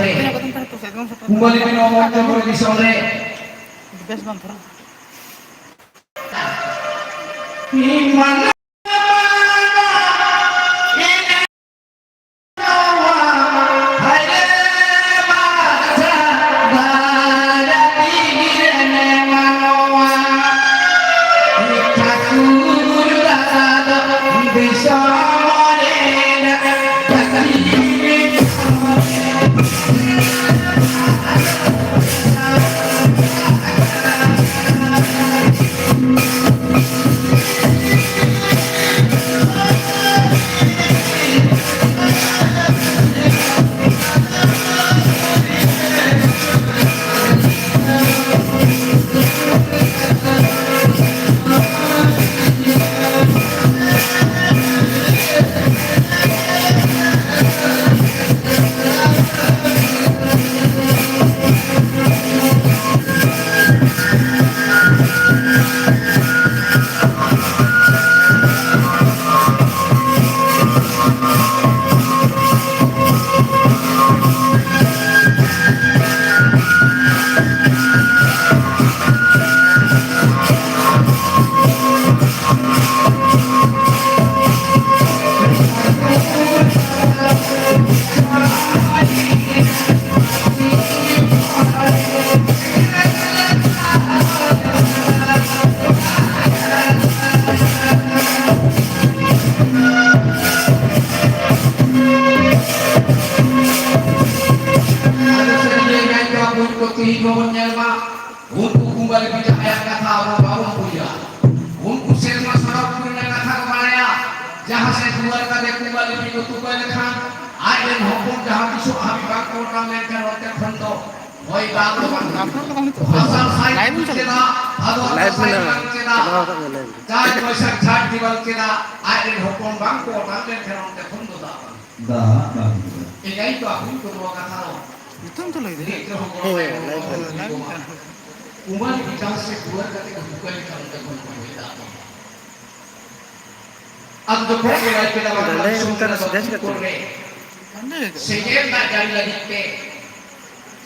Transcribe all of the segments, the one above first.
sore. Kembali nomor tempur di sore. Iman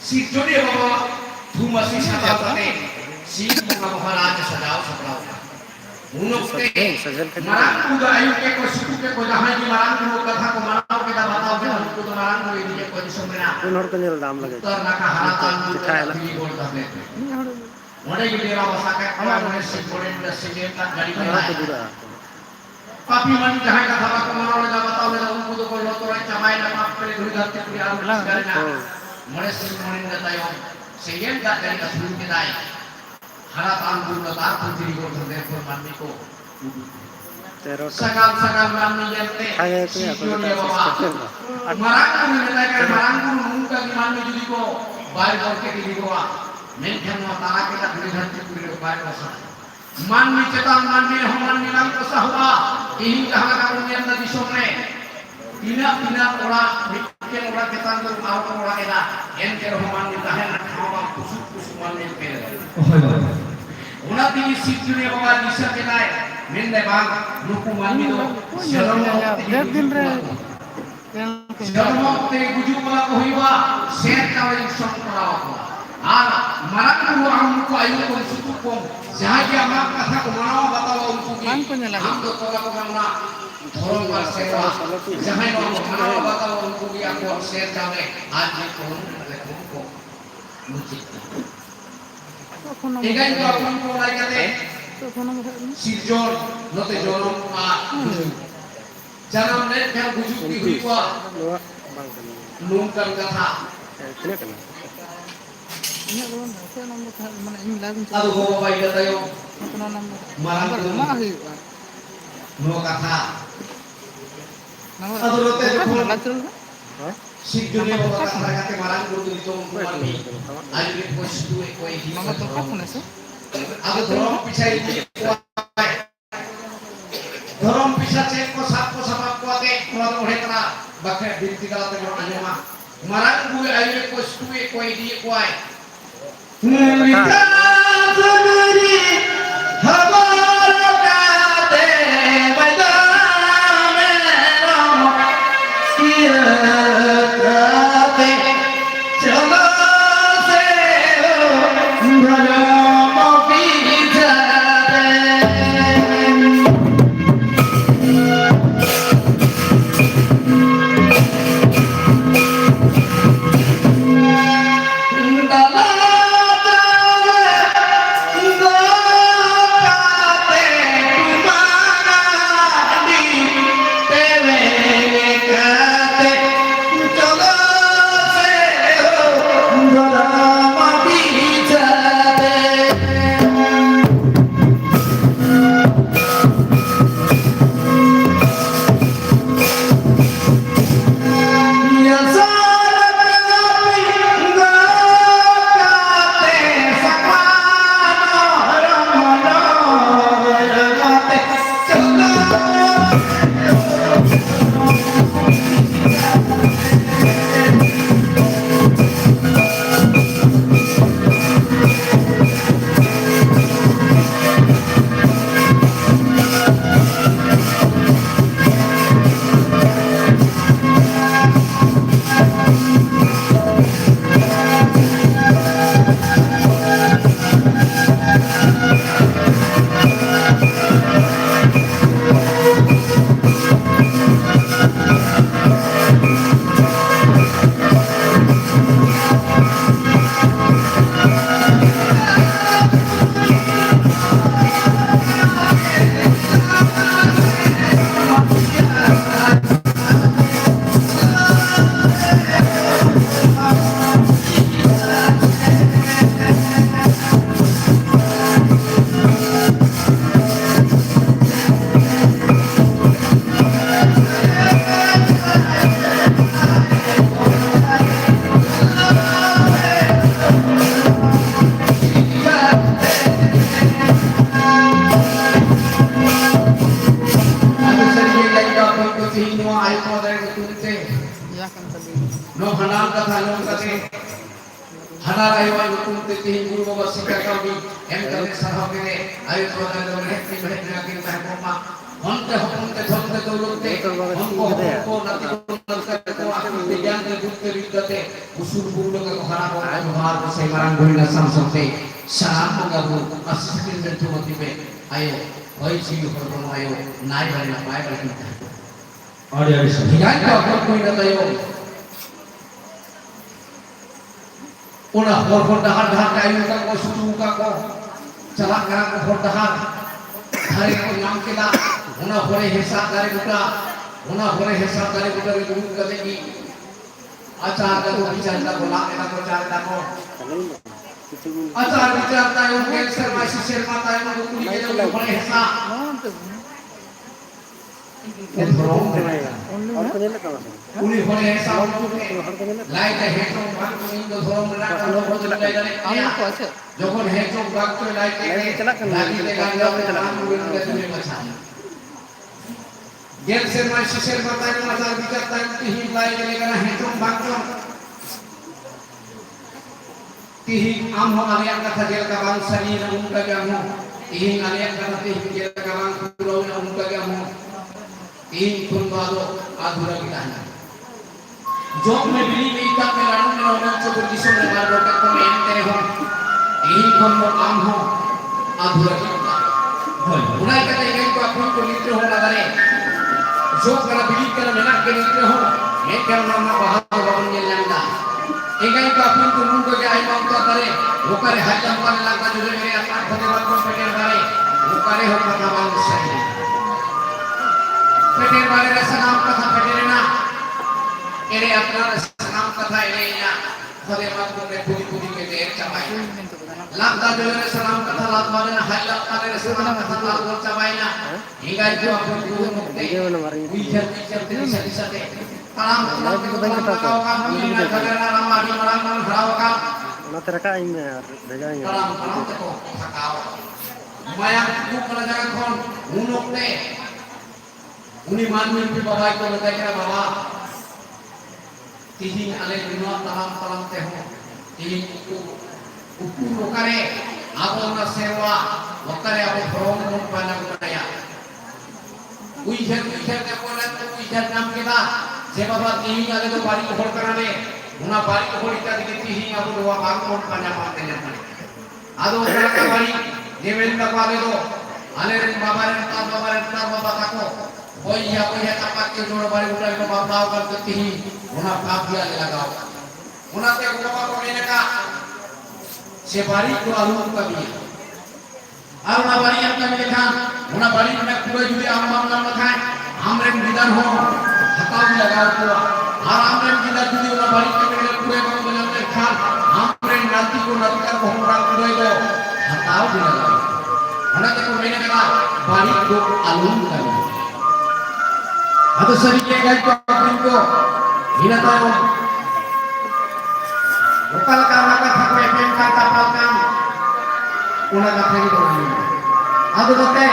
si jodi bawa dhuma si sadate si maharaja sajao saprao unokte marang uga ayu ke ko situ ke ko jahan di marang ko katha ko manao ke da batao ke ko to marang ko ini ko di somena unor ko nil dam lage tar naka haratan dikhayala ni bol dame mone gide ra wasake amar mone si bolen da si ta gadi mai papi man jahan katha ko manao da batao le unko to ko lotorai chamai na map pele dhuri dharte puri aru garena mone si mone da tayo sehen ga dari asbun ke dai haratan guru ta putri ko de ko manni ko sakal sakal manni yente si jodi bawa marang ko ni da ka marang ko muka ki manni judi ko bai ko ke di ko menkan ma tara ke da dhuri dharte puri ko bai ko sa manni cetan manni homan nilam ko sahwa ini jahan ka unian da disomne tina ora bikin ora ketan ko ora eda ente homan ni tahen hawa kusuk kusuk manni ke una tini sikjune bawa disa kenai mende bang luku manni do shalom te guju mala ko hiwa ser ka wali song perawa ar marang ko am ko ayu ko sutu ko jaji amak katha ko manawa batawa unku ki am to tola ko na ধরম আর সেবা যাহাই মানব বাতাও উনকো কি আকো শের জানে আজ যে কোন দেখো কো উচিত এগাই তো আপন কো লাগাতে সিজন নতে জনম আ জানাম নে কেন বুঝুকি হইবা লুমকার কথা আদো গো বাইদা তায়ো মারাং তো মা হইবা নো কথা আদরতে যখন শিখজনে কথা লাগাতে মারাং করতে দিত মানি আজকে পয়সু কই মামা তো কখন আছে আগে ধরম পিছাই ধরম পিছাছে কো সাপ কোয়াতে কোলা ওহে করা বাকে বিনতি গালাতে আজমা মারাং বুই আইলে পয়সু কই দি কই লিখা জগরি হাবা Sanam kata nyom kate hanar ayo ayo kumte tihin guru baba sikha kaudi em kate sarhau kene ayo tuan dan mereka nakin tahkoma honte dhonte dolotte honko nati nalkate ko akil bijan ke dutte biddate usul burulo ka khara ko har ko se marang gorina samsate salam magabu asikin dan tumatibe ayo oi ji hormono ayo nai bari bai bari ade ade higan ka koi na tayo una hor dahar kayu ka ko sutu ka ko celak ka hor dahar hari ko nam kila una hore hisab dari buka ri dulu kate ki acar ka to bicar ka bola ka ko char ka ko acar bicar ta yo cancer mai sisir mata yo ko kuli ke hore hisab uni hore hisab lai ka heto bang indo dhorom na ka ko lai dale যখন হেচক বাক্য লাই ke লাগিতে Ganga Ram গুণ কে তুমি বাঁচা gel sermai sisir matai mazar bicar tai tihi lai gele kana hetung bangkong tihi amho alian kata gel ka bang sani na unka gamu tihi alian kata tihi gel ka bang pulau na unka gamu tihi kun bado adhura kitana jog me bili me ita me lanu me ona chobur disum re mar roka ko me ente ho tihi kun mo amho adhura kitana hoi unai kata gel ko apun ko nitro ho lagare जो करा बिली करा मेना के निकले हो ये कर नाम बहादुर बाबन ने लंगा एगई का अपन को मुंड के आई बात करे वो करे हजम करने लगा जो मेरे अपना खुद बात को पेटेर बारे वो करे हो कथा बात सही पेटेर बारे रे सनाम कथा पेटेर ना एरे अपना सनाम कथा एरे ना खुद बात को पूरी के देर चबाई लगता जो रे सनाम कथा लात बारे ना हाय लगता रे सनाम कथा लात बोल चबाई ना एगई जो अपन को मुक्ति Wijar dari sate talam ke kau kan ini negara ramadi marang berau kan Masyarakat ini bedanya. talam ke kau mayang ku kena jangan kon unuk te uni manmin pi bawa ko letai kira bawa tihin ale dunia talam te ho tihin upu lokare abo na sewa lokare abo promo panang budaya Wijar ke polan tu wijar nam kita sebab tihi ada tu bari kohor kerana una bari kohor kita di tihi abu dua bangkon panjang pantai yang mana ado kerana bari dewen tak ada tu alerin babaran baba tako boya tapak ke jor bari udah itu babau kan ke tihi una kabia lagau una te bawa ko ini ka sebari tu alun kabia Aruna bari yang kami lihat, una bari nak pura juga amam nama kai, amrem bidan ho, hatau lagau pura, amrem bidan juga una bari kami lihat pura kami bilang lihat, amrem nanti ko nanti kan orang pura itu, hatau lagau, una te ko mana kata, bari ko alun kami, atau sedikit lagi ko apun ko, ina tahu, bukan karena kata PPM kata palkan. Una kata itu orang ini. Ado kata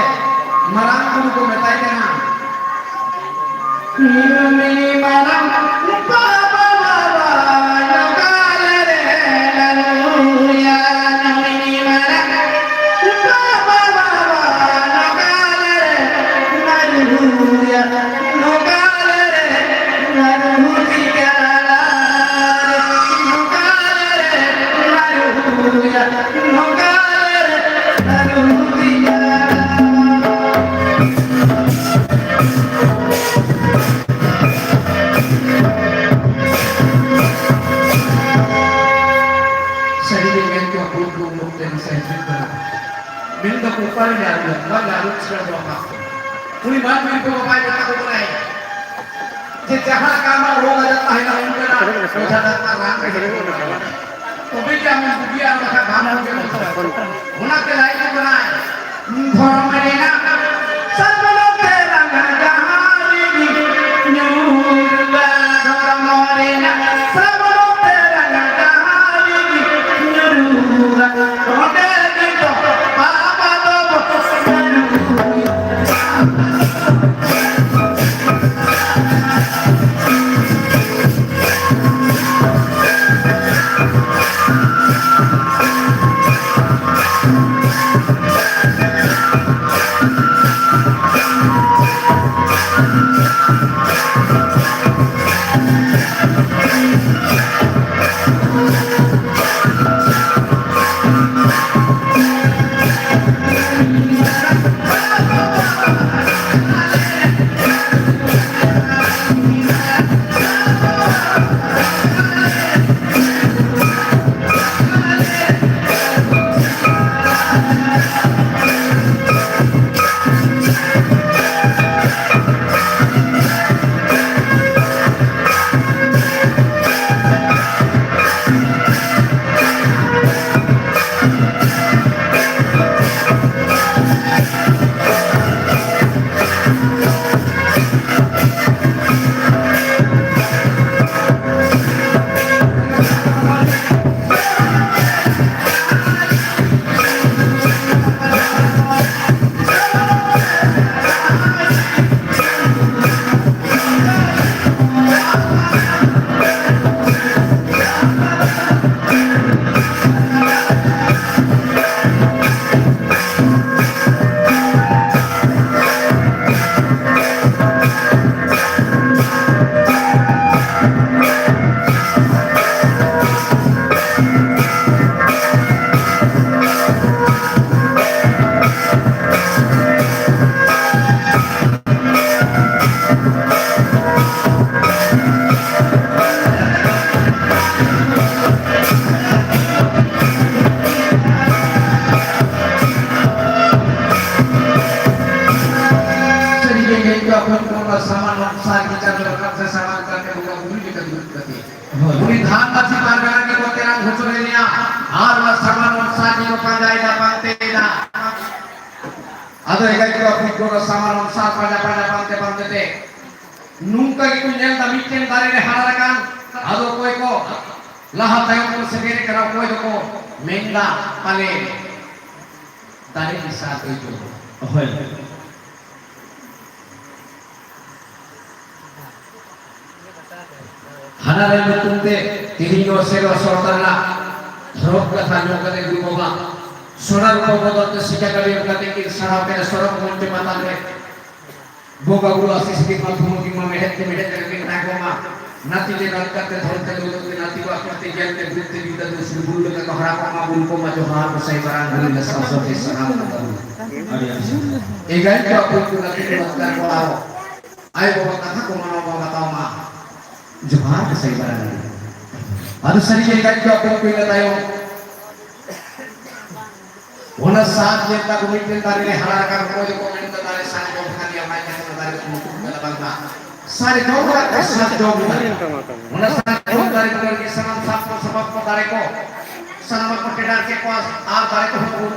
marang guru ko metai kena. Mili marang baba baba nagale re laluya mili marang baba baba nagale re laluya nagale re laluya nagale re laluya Minta kupar dari lalu sudah berapa? Kuli mat minta kupar kita kupar. Jejak kamar roh ada tahina umkena. Jejak tarang kehidupan. Tapi jangan budian maka kamu jangan. Mana kelai itu benar. Formalina. Sabalo terang jahari di nyurba formalina. Sabalo terang jahari di nyurba. sama nongsa kita berkat sesama करके बुआ बुरी के दूर करती है बुरी धान बाजी मार कर के वो तेरा घुसरे लिया और वह sama nongsa जी को पंजाई ना पाते ना ada yang kita pikir sama nongsa pada pantai deh nungka itu nyel damikian dari harakan ada koi ko lahat tayong ko segera kerau koi ko menda pale dari bisa itu Hanaran betunte tihingo sero sortana rok katha nyokate gumoba sonar ko bodote sikakali kate ki sarapena sorok monte matane boga guru asis ki madhumo ki mehet ke nagoma nati de rakate dholte dolote nati ko akte jante butte bida do sulbul ka kahra ko ma bul ko ma johar ko sai barang guri na saso ke salam kataru egai ko ko nati ko matkar ko ao ai boga katha ko mano boga tama johar ke sai barang adu sari egai ko ko tayo ona saat jeta gumitin tari harakan ko ko menta tari sang ko khali amai ka tari ko kala bangka sari dora ka sat dog ona saat ko tari ko ki saman sap ko sabab ko tari ko sanama ko tedar ke ko ar tari ko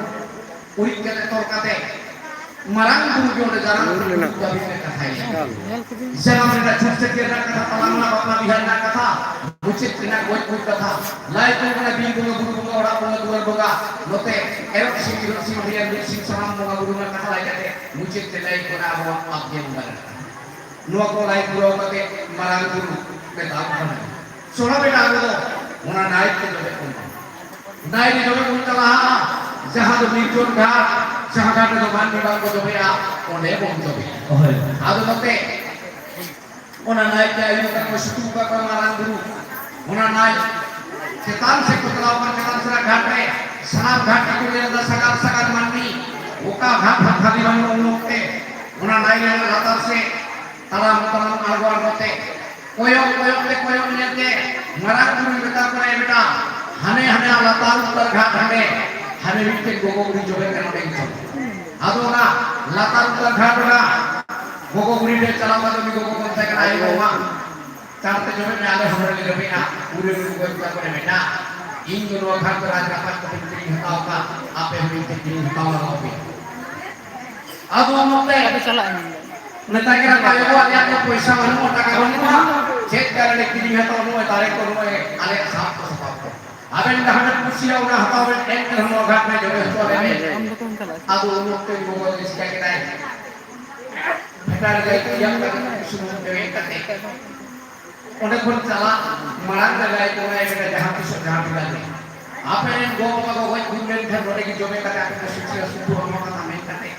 urik ke tor kate marang guru jo jaran ko gabi ke kathai jangan mereka chute ke kata palangna bapna bihan na kata ucit tina goi kata lai ko na bin guru guru ora ko duar boga lote erok si bian bin sing samam boga guru na kata lai kate ucit te lai ko na awa abjen bar no ko lai guru kate marang guru ke ta bana sona beta ado ona naik ke jobe ko naik ni jobe ko tala jahan do birjon ghat jahan ghat do man bang ko jobe a one bom jobe ado lote ona naik ke ayu ka ko situ ka marang guru ona naik cetan se kutlaw kan cetan sera ghat re sanam ghat ko le da sagar mandi oka ghat khali ban unokte ona naik le latar se taram arwar rote koyok nyate marang guru beta kore beta hane latar utar ghat hane bitte gogo guri jobe kan tension ado na latar utar ghat ra gogo guri de chalaw ka mi gogo kon sa kan ai gowa चारते जो में आले हमरे ले बिना पूरे को कर बेटा इन दोनों घर पर आज रात को बिक्री हटाओ का आपे हम बिक्री हटाओ ना भी अब हम लोग अभी चला नेता के पायो को आले आपको पैसा मन मोटा का बनो चेक कर ले बिक्री हटाओ नो तारे को नो आले साफ को सफा को अबे हमें कुर्सी और हटाओ एक हम घर में जो तो ले अब हम लोग के वो इसका के दाई बेटा गए yang सुनो देवे करते उन्हें खुद चला मरान का गाय को है बेटा जहाँ की जहाँ भी लगे आप ने गो बाबा को वही घूमने थे रोटे की जो में करते आपने सुचिया सुधु हम लोग का मेन करते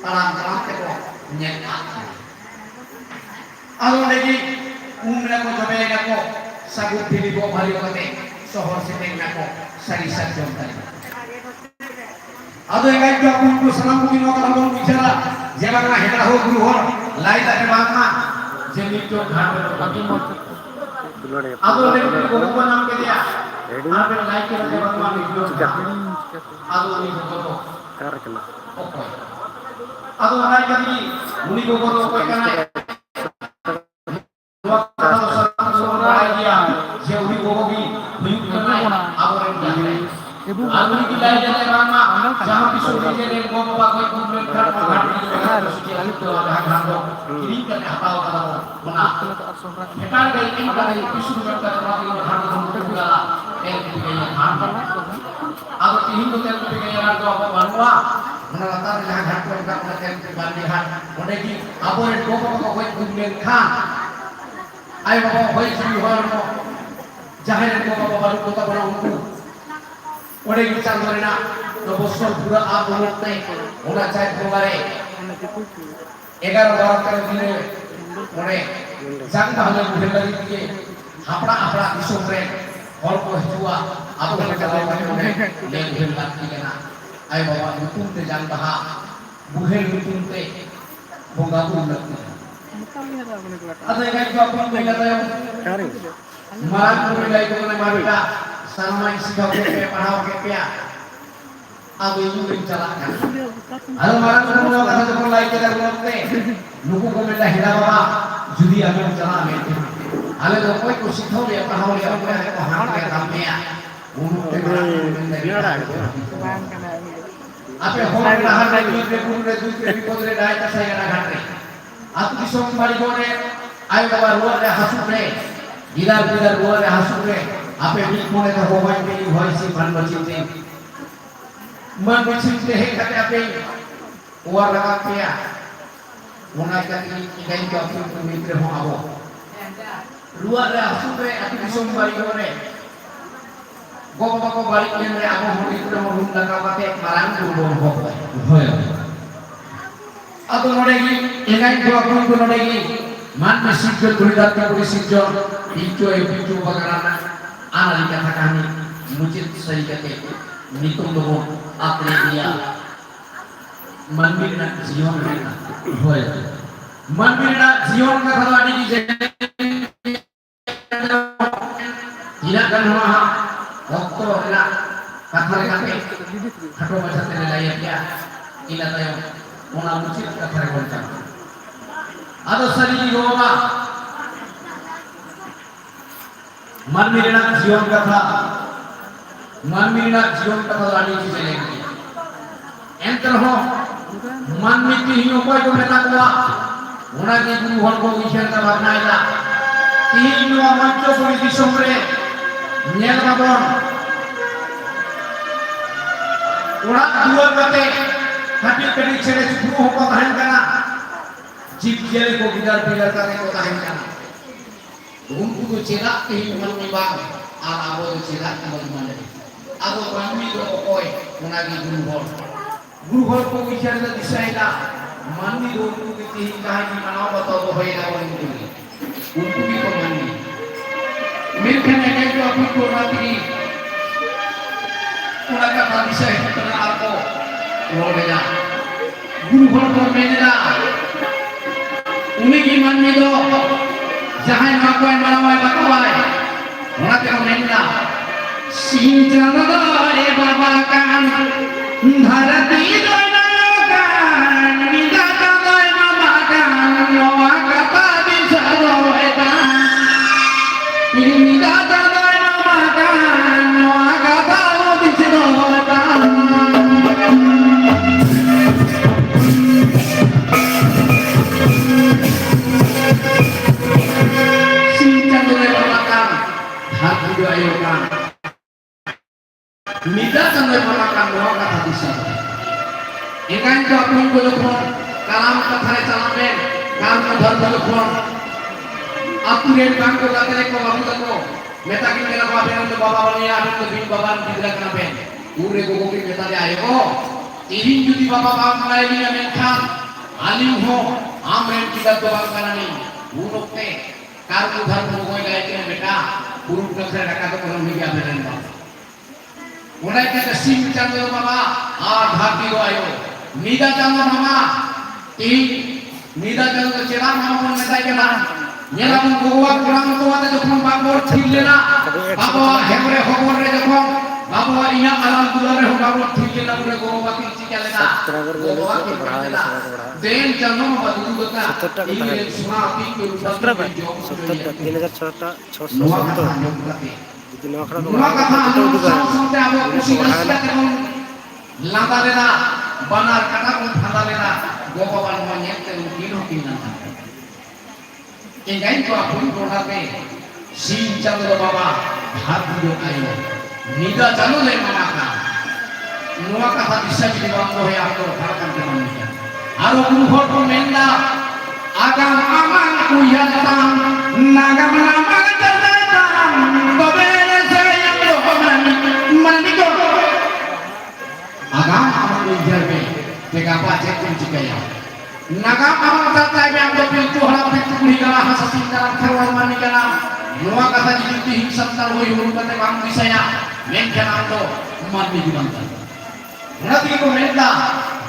तलाम ते को न्याय अब उन्हें की उम्र को जो में को सागुत दिली को भारी करते शहर से देखने को सरी सच्चों करें अब एक जो अपन को सलाम को दिनों का हम बिचारा जब ना हेडा हो गुरु हो लाइट के बाद ना जमीन जो घाट में Ado lagi gogo naam ke dia. Ape like ke rage bhagwan video. Ado ni gogo. Kar kala. Okay. Ado naik kali uni gogo ro koi kana. Waktu salam suara dia. Je uni gogo bi buyut kana. Ado ni. Ado ni kita jadi rama. Jangan pisau jadi gogo bagai kumpul kerana ada suci lalu tu ada hang-hang. Kiri kan apa kalau benar. Kita dari ini dari pisau kita terlalu hang-hang bergula. Yang hang-hang. Atau ini tu yang pengen tu apa banua. Menalatar hang-hang mereka melakukan perbandingan. Menegi apa yang gogo bagai kumpul kan. Ayo bawa hoi suri hormo. Jahil gogo baru kota baru untuk. Oleh kita mereka नवोस्वर पूरा आप लोग ने होना चाहिए तुम्हारे 11 बार कर दिने उन्हें जंग भाले बुझे लगी थी अपना विश्व में और को हुआ आप लोग चलाओ मैंने उन्हें ले बुझे लगी थी ना आए बाबा तुम ते जंग बहा बुझे तुम ते बोगा तुम लगती अरे क्या जो अपन को कहता है मार पूरी लाइफ को ने मार बेटा शर्मा इसी का पे पढ़ाओ के क्या ado yung rincalan. Ano marang mga kata jokon lai kita gunote, nuku ko menda hila baba, judi ami ucala ami. Ale do koi ko sithau le pa hau le ko ha ko ha ke kam me ya. Unu te ape hon na ha le ni re kun re du ke bipod re dai ta sai na ghat re. Atu disom bari gore ayo baba ruar re hasu re. Gidar gidar ruar re hasu re. Ape bik mone ta ho mai pe hoi si ban bachinte. Man bachinte he kate ape uar raga pia. Una ka ni kai ka pu mitre ho abo. Ruar re hasu re atu disom bari gore. Goko balik yang re abo ho mitre ho rum laka kate marang du bon ho. Hoy. Ado nore gi engai ko apun ko nore gi man mesijjo duridat ka buri sijjo pincho e pincho bagarana ana dikatakan mujid sai kate nitum logo apne dia mandir na jion rena hoy mandir na jion ka thawani ki je tidak kan ha waktu rena kathare kate khato masate layak ya ila tayo ona mujid kathare bonta ado sarili goba manmirina jion katha lani ki jelendi enterho manmi ki hi ukoy ko meta koa ona ki guru hol ko isyan ka bhagnaila tihin no amancho kori disom re nyel babon ora duar kate hati kedi chere guru ko tahan kana jib jele ko gidar pilar kare ko tahan kana unku ko celak tihin man bang ala abo celak ka bagaimana abo manmi do okoy ona ki guru hol ko isyan da disaila manmi do unku ki tihin kahani manaw bato do hoy na unku ki ko manmi mirkhane ne ko apu ko ratri ona ka ta disai tana ako rolega guru hol ko menela uni ki manmi do jahan makoy manawai batawai ona ka menela sinjana re baba kan dharati doinakan nidata doy mama kan noa kata bisaro edan nidata doy mama kan noa kata bisaro edan sinjana re baba kan hati do ayo kan nida sampai memakan doa kata bisa. Ikan ko apun ko lokon kalam kathare chalaben kalam kadhar ko lokon apuren kan ko latare ko babu tako meta kin kena baben to baba bani aben to bin baban didra kana ben ure go kin meta de ayo ihin judi baba bang malai ni amen khan alim ho amren kita to bang kana ni unokte kar ko dhar ko goi gae ke beta puruk nakre raka to kono ni aben ba unai ka sim changlo mama ar dhati do ayo nida changlo mama ti nida changlo chera mama mon metai kena nyela mon gowa kurang to ate jokhon babor thillena baba hemre hobor re jokhon baba inya alam dulare ho babor thillena ure gowa kinchi kalena gowa ki बढ़ाना den changlo mama dudu gota ile suna ti ko subscribe 3670 যদি নখরা তো lata lena banar kata ko thala lena goba ban mo nyek te dino kinan ingai ko apun korate sin chalo baba bhat dio ayo nida chalo le mama ka noa kata bisa jadi bangko he akor karakan ke manusia aro guru hor ko menda agam aman ku yantam nagam nama jatan babe agam amal jarbe tega pacek kuncikaya nagam amal tatai be amdo pintu hala pintu kuhigala hasasin dalam terwal manikana noa kata dijuti himsat tarwoi huru kata bang bisaya menkan amdo mandi jubanta nanti ko menta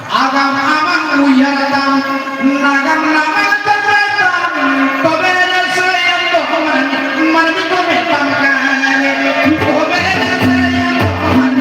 agam amal uyaratam nagam nama tatai babere sayang dohman mandi ko mentam kan babere sayang dohman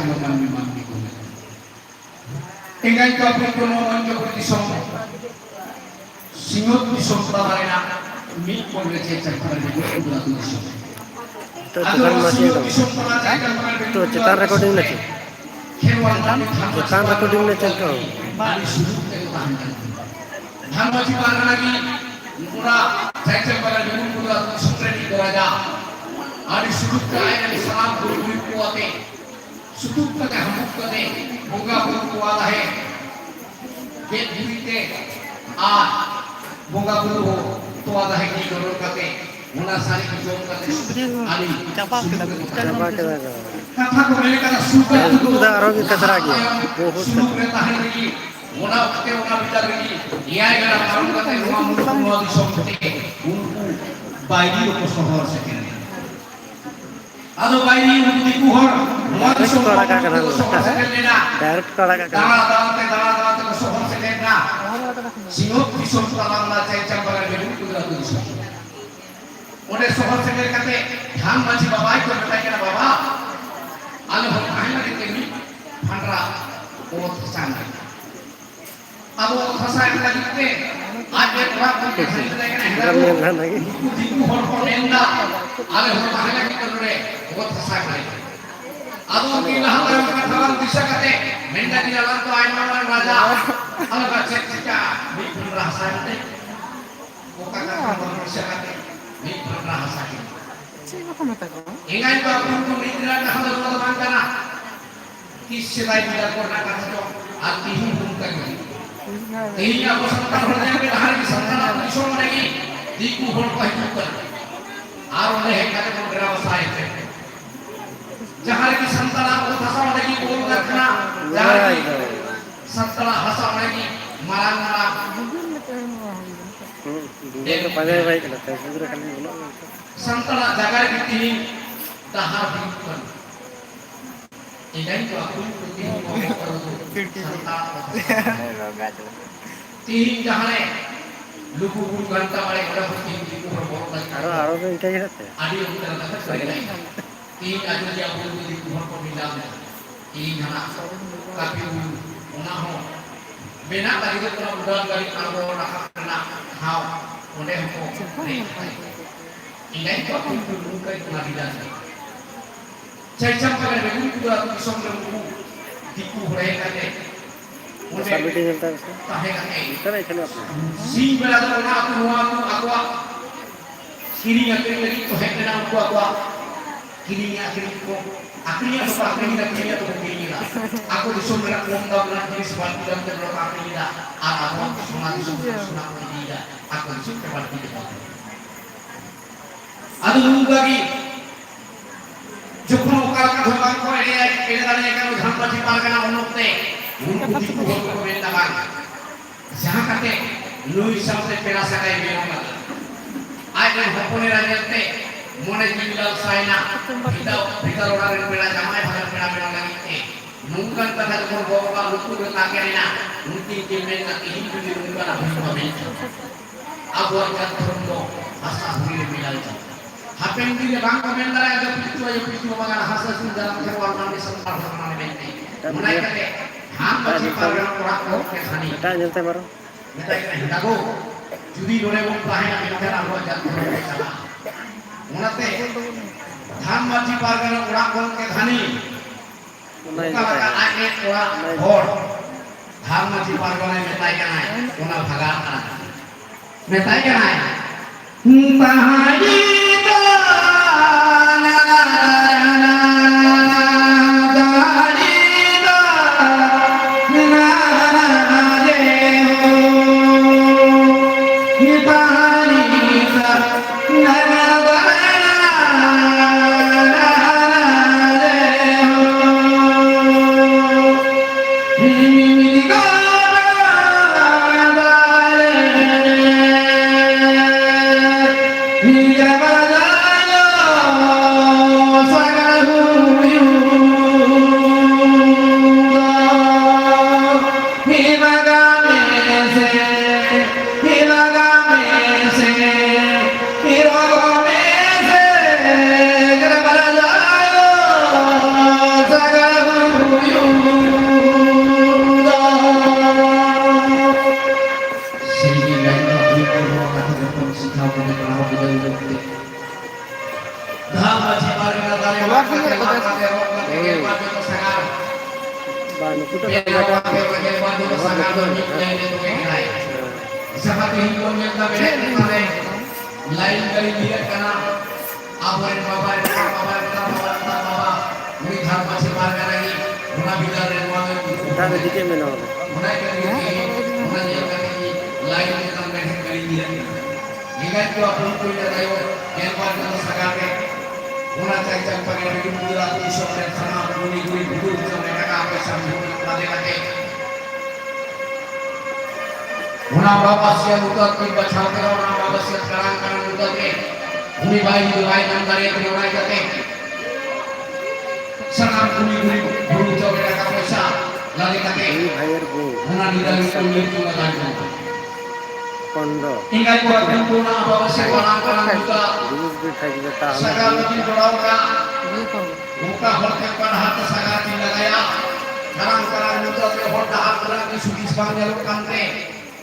manmi ko. Ingay ka po ko naman yung isang singot isang tamarina mi pagrecechan para di ko isang. तो चितान masih ada. तो चितान recording na cik. Chitan recording na cik kau. Hamaji para lagi pura cecen para di pura sutre di daraja. Adi sudut kaya ni salam guru kuate. Sudut ka hamuk kate boga guru kuala hai. Get dite a boga guru tuala hai ki guru kate. Muna sari kijong kate ali Capa kita. kata ko mele kata suka Udah arogi kacera lagi. बहुत suka tahan lagi muna kate muna bicara lagi iya gara kamu kate rumah mulu di somte unku bayi ko sohor sekene ado bayi unku di kuhor rumah di somte sohor sekene na Direct kara ka. dala te sohor sekene na singot di somte talang na cai campara bedu kudra tu somte ode sohor sekene kate dham maji babai ko betai kana baba alo hon kahina dikeni phandra बहुत पसंद है अब वो फंसा के लगते आज एक बार को खरीद लेके ना दिकु हर को लेंदा आले हो कहले की कर रे बहुत फंसा के अब वो की लहर का थवान दिशा करते मेंढा की लहर तो आइन में राजा अलग चेक का बिल्कुल रासा है वो का दिशा करते बिल्कुल रासा है इंगाई को अपन को निद्रा का हल मान करना किससे लाइफ बिल्डर करना करते हो आती ही भूमिका की यही आपको संतान होने के बाहर की संतान अपनी सोच रहेगी दीकु होड़ को ही कर आर उन्हें है कहते हैं मेरा वसाय है जहाँ की संतान आपको फंसा होने की बोल रखना जहाँ की संतान फंसा होने की मारा मारा Dia panjang baik lah. Saya sudah kali belum. संतान जगह की तीन दहार बिल्कुल इधर तो आपको तीन मौके पर तीन जहाँ है लुकु बुन घंटा वाले बड़ा तीन दिन को बहुत लगता है आरो तो इनका ही रहता है. आदि उधर तक सही नहीं तीन आदमी जो आपको दिन को बहुत मिला है तीन जहाँ काफी उन्ना हो बिना कभी तो पूरा उड़ान गाड़ी कारों रखा करना खाओ उन्हें हमको नहीं इधर तो आपको लुकु इतना मिला है Cecam pada begitu juga aku bisa menunggu diku mereka deh. Sampai di jantan sih. Tahe kake. Kita nak cakap apa? Si berada pada aku kiri akhir lagi tu hek dengan aku kirinya akhir ko akhirnya apa akhirnya kirinya tu kiri lah. Aku disuruh mereka ngomong dengan kiri sebab dalam terlalu akhirnya aku sunat tidak. Aku disuruh kepada tidak. Ada nunggu lagi. যখন ওকাল কা ধরবার করে এড়ে দাঁড়িয়ে কেন ধানবাজি পারবে না উন্নতে উनको दिक्कत हो को बेटा बाग जहां काटे लुई सामने पेरा सकाई बेरोंगा आज ने हपने राजते मने जिलाल साइना पिता ओरारे पेरा जमाय भागर पेरा बेरों लगी नुंगन कथा को बोबा लुकु के ताकेरिना उनकी टीम में की हिंदी नुंगन ना भई अब वो जात थोंदो आशा हुई मिलाल Hapen di bang komentar ada pitu bagan hasil dalam keluarga di sekitar mana bente. Mulai kate ham bagi para orang ko ke thani. Kita jantan baru. Kita ini dago. Judi dore bong pahe na bicara aku jat ko sala. Munate ham bagi para orang ko ke thani. Kalau ake orang hor ham bagi para ne metai kana una bhaga kana. Metai kana. Tahaji Java Bahan itu tuh seperti himbauan yang kami kemarin lain kali lihat karena apa yang bapak melihat masih marga lagi mengambil dari ruangan kita ada di mana orang mulai dari lain yang kami kali lihat ingat tu apa pun yang ayo yang pada sekarang mulai dari jam pagi dari bulan besok dan sama guni betul sampai mereka apa sampai lagi Una bapak siang utat ki bachao ke una bapak siang karang utat ke uni bai nan dari ke una jate sangat guni bulu coba ka pesa lali kate ini bayar bu una di dalam kulit tu kan kondo ingat ko una bapak siang karang utat jenis di thakile ta sagal di dorau ka muka horke par hat sagal di lagaya karang utat ke horda akra ki sugis bang jaluk kante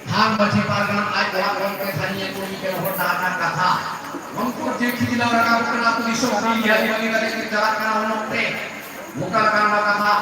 हम बच्चे पारगन आज वहाँ कौन के थानिए कोई के होता आना कथा हमको देखी दिला रखा करना तो विश्व की याद वाली वाले की तरह करना होते मुकल करना कथा